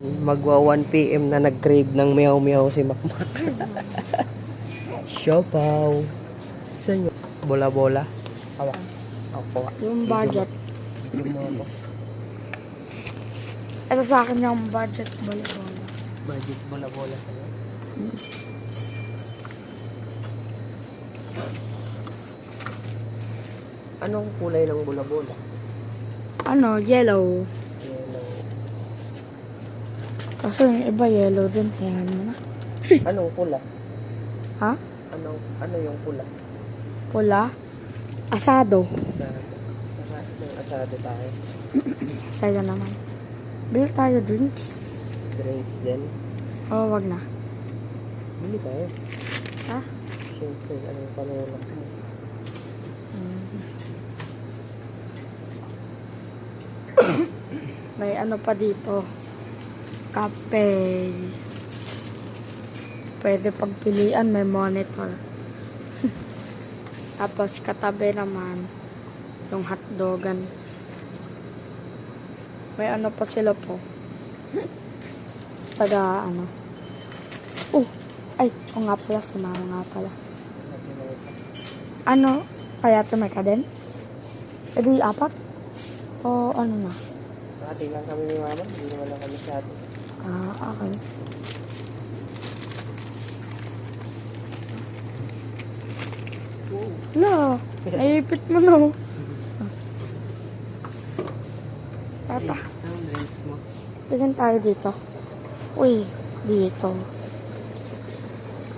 Magwa 1 PM na nag-crave ng meow-meow si Makmak. Siopaw. Saan yun? Bola-bola. Hawak. Ako. Yung budget. Video mo ako. Ito sa akin yung budget bola-bola. Budget bola-bola sa'yo. Anong kulay ng bola-bola? Ano, yellow. Yellow. Kasi yung iba yellow din. Ayan mo na. Anong pula? Ha? Ano yung pula? Pula. Asado. Asado. Asado tayo. Saya naman. Bill tayo drinks. Drinks din. Oo, wag na. Bili tayo. Ha? Siyempre, anong panulak mo? May ano pa dito. Kape. Pwede pagpilian, may monitor. Tapos katabi naman yung hotdogan. May ano pa sila po. Taga ano. Ay, o nga pala, sumama nga pala. Ano, kaya tumay ka din? E di apat? O ano na? Nakati lang kami ni Mama, hindi naman lang kami sa atin. Okay. No, naipit mo no. Tata, Anong drinks mo? tingin tayo dito. Uy, dito.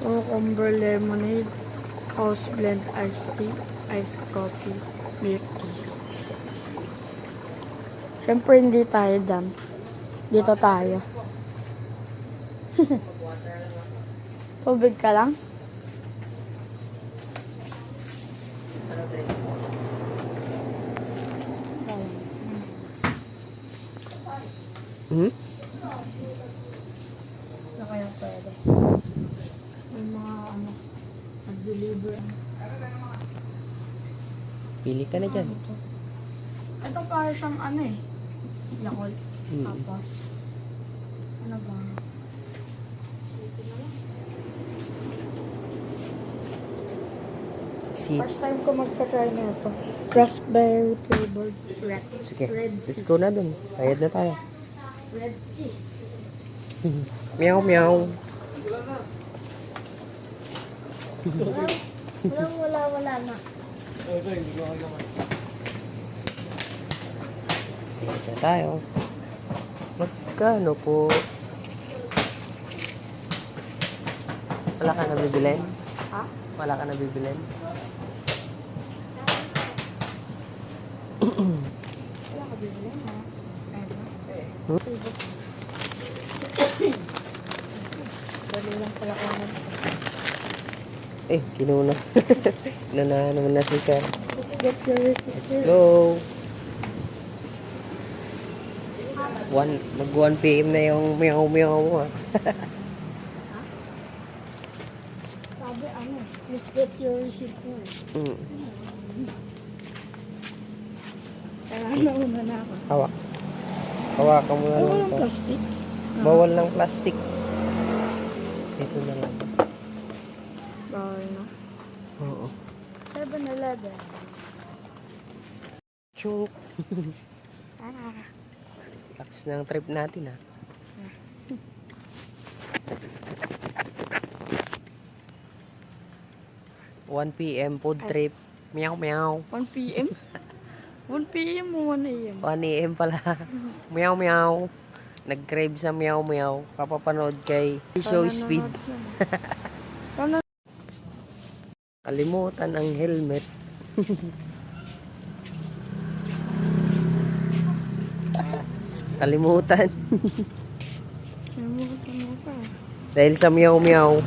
Cucumber lemonade, house blend iced tea, iced coffee, milk tea. Siyempre hindi tayo dyan. Dito tayo. Tubig ka lang? Anong drinks mo? Hmm? Na kaya pwede. May mga ano, nag-deliver. Pili ka na dyan. Ito para siyang ano eh. Yakult. Mm. Tapos, ano ba? Si First time ko magpa-try na ito. Raspberry flavored red. Sige, Red let's tea. go na dun. Bayad na tayo. Red tea. Meow, meow. Wala na. Bayad na tayo. Magkano po? Wala ka na bibilin? Ha? Wala ka na bibilin? Wala ka bibili na. Ayun na. Dali lang pala ko na. Kinuna. Kinuna naman na si Sir. Let's get your Let's recipe. go. Mag 1 PM na yung meow meow mo ah. Sabi ano, let's get your recipe. Mm. Kaya nauna na ako. Hawak. Hawakan mo na Ay, lang walang to. plastic. Bawal ng plastic. Ito na lang. Bawal na. Oo. 7-Eleven. Chuk. Ah. Lakas ng trip natin ah. ...1 PM food trip. Meow meow. 1 p.m.? 1 p.m. o 1 a.m.? 1 AM pala. Meow meow. Nag-crave sa meow meow. Kapapanood kay Show Speed. Kalimutan ang helmet. Kalimutan. Nalimutan mo pa. Dahil sa meow meow.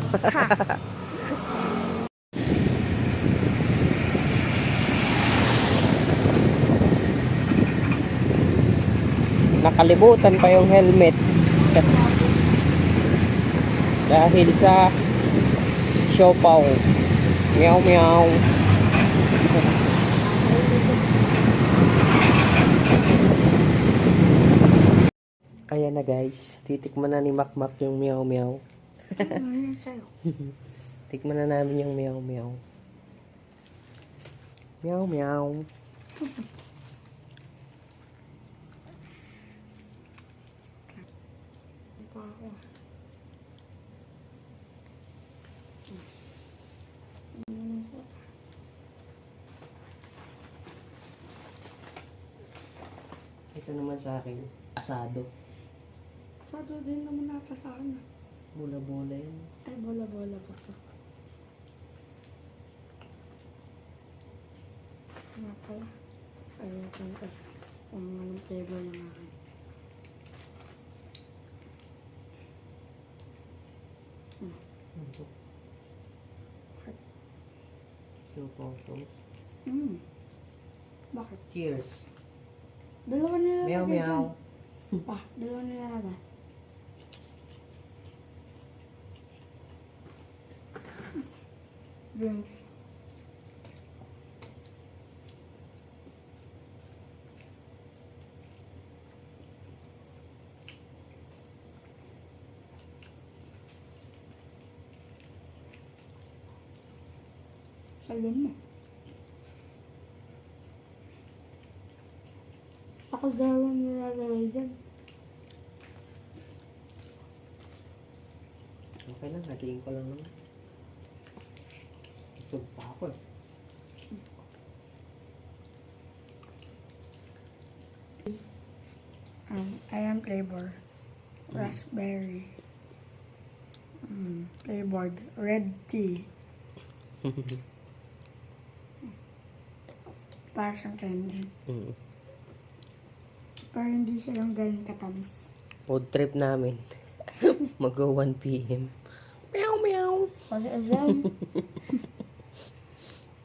Nakalimutan pa yung helmet. Dahil sa siopaw. Meow meow. Ayan na guys, titikman na ni Makmak yung meow meow. Ano yun sa'yo? Tikman na namin yung meow meow. Meow meow. Pa ako. Ito naman sa akin, asado. Sado din naman nata sa akin. Bola-bola yun. Ay, bola-bola pa to. Nga pala. Ayun ko. Kung anong flavor ng akin. Ito. Super sauce. Bakit? Cheers. Dalawa nila Meow meow. Pa, dalawa nila na. Drinks. Salim mo. Ako dalawa nilalagay dyan. Okay lang, hatiin ko lang naman. Busog pa ako eh. Ayan flavor. Raspberry. Flavored. Red tea. Para siyang candy. Pero hindi siya yung galing katamis. Food trip namin. Mag-go 1 p.m. Meow meow. Pag exam.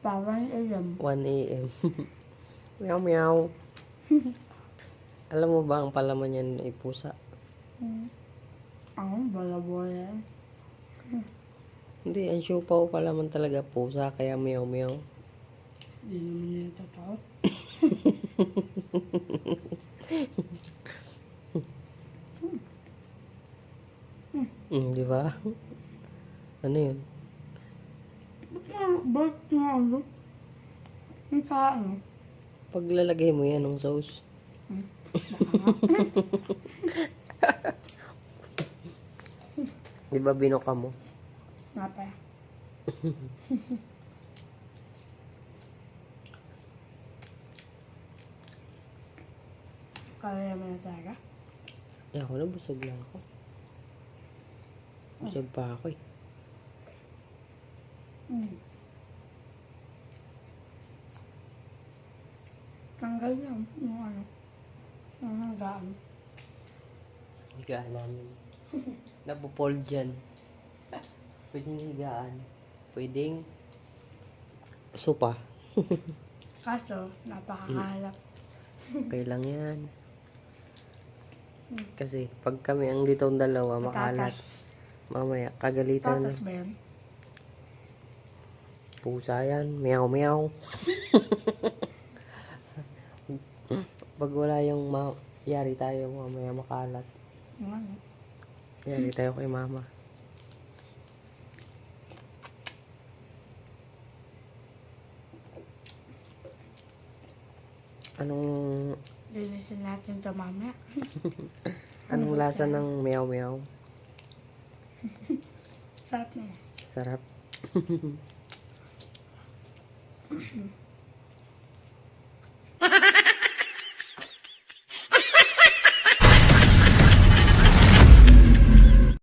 Parang exam. 1 a.m. Meow meow. Alam mo ba ang palaman yan ay pusa? Bola-bola. Hindi, ang siopaw palaman talaga pusa, kaya meow meow. Hindi naman yun totoo. Di ba? Ano yun? Ba't nga ano? Yung kaano? Paglalagay mo yan ng sauce. Di ba binuka mo? Nga pa. Kaya naman na talaga. Eh, ako na, busog lang ako. Busog pa ako eh. Tanggal yan. Yung ano. Yung hanggaan. Higaan namin. Napopold dyan. Pwedeng higaan. Pwedeng sopa. Kaso, napakakalap. Okay lang yan. Kasi pag kami ang ditong dalawa makalat, mamaya kagalitan na. Tatas ba yan? Pusa yan. Meow meow. Pag wala yung yari tayo mamaya makalat. Yung ano? Yari tayo kay mama. Anong Linisin natin ito mamaya. anong lasa ng meow meow? Sarap na yan. Sarap.